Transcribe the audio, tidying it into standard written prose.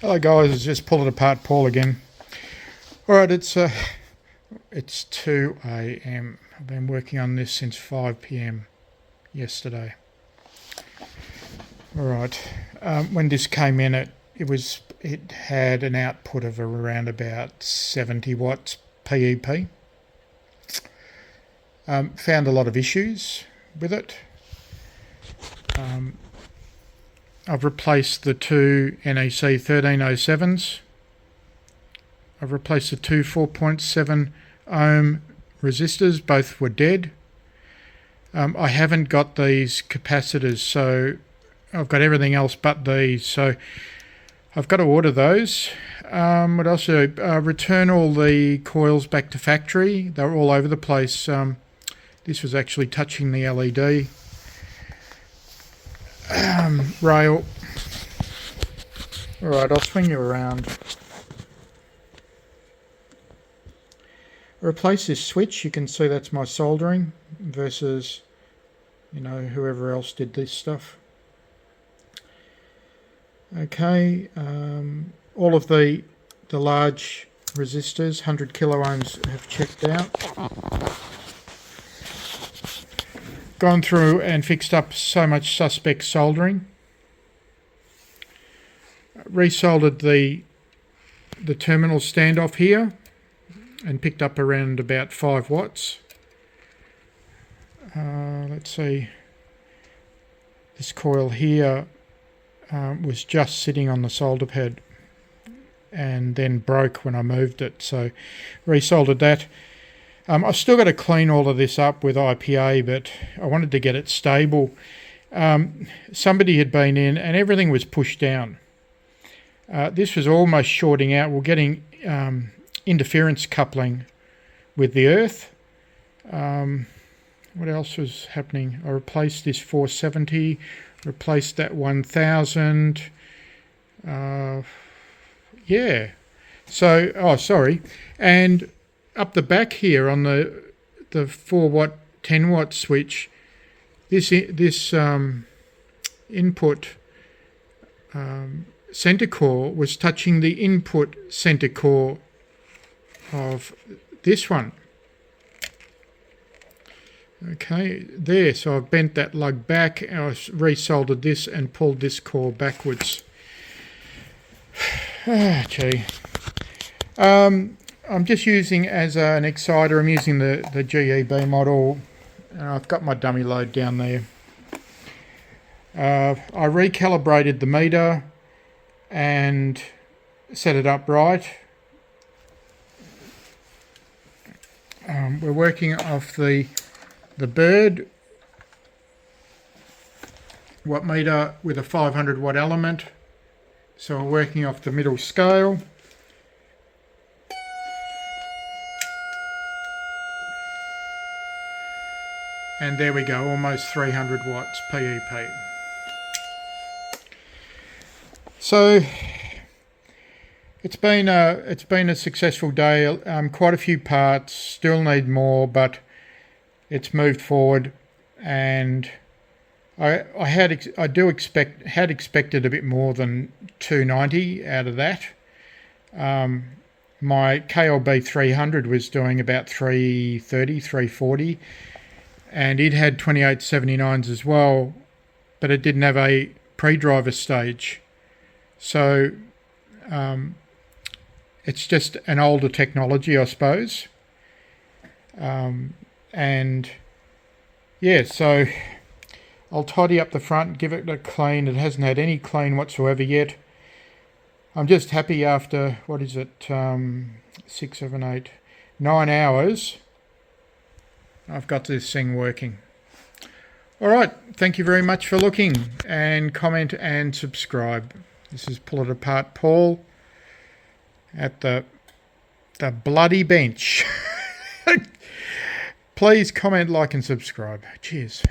Hello guys, it's just pulling apart Paul again. Alright, it's 2 AM. I've been working on this since 5 PM yesterday. Alright, when this came in it had an output of around about 70 watts PEP. Found a lot of issues with it. I've replaced the two NEC 1307s. I've replaced the two 4.7 ohm resistors, both were dead. I haven't got these capacitors, so I've got everything else but these, so I've got to order those. What else? Return all the coils back to factory. They were all over the place. This was actually touching the LED rail. Alright, I'll swing you around. Replace this switch. You can see that's my soldering versus, you know, whoever else did this stuff. Okay, all of the large resistors, 100 kilo ohms, have checked out. Gone through and fixed up so much suspect soldering. Resoldered the terminal standoff here and picked up around about 5 watts. Let's see. This coil here was just sitting on the solder pad and then broke when I moved it, so resoldered that. I've still got to clean all of this up with IPA, but I wanted to get it stable. Somebody had been in and everything was pushed down. This was almost shorting out. We're getting interference coupling with the earth. What else was happening? I replaced this 470, replaced that 1000. Yeah. So, oh, sorry. And up the back here on the 4 watt, 10 watt switch, this input center core was touching the input center core of this one. Okay, there. So I've bent that lug back, and I resoldered this and pulled this core backwards. Gee. I'm just using as an exciter, I'm using the GEB model. I've got my dummy load down there. I recalibrated the meter and set it up right. We're working off the bird watt meter with a 500 watt element. So we're working off the middle scale. And there we go, almost 300 watts PEP. So it's been a successful day. Quite a few parts, still need more, but it's moved forward. And I had expected a bit more than 290 out of that. My KLB400 was doing about 330, 340. And it had 2879s as well, but it didn't have a pre-driver stage. So it's just an older technology, I suppose. And yeah, so I'll tidy up the front, give it a clean. It hasn't had any clean whatsoever yet. I'm just happy after, what is it, 6, 7, 8, 9 hours, I've got this thing working. All right, thank you very much for looking, and comment and subscribe. This is Pull It Apart Paul at the bloody bench. Please comment, like and subscribe. Cheers.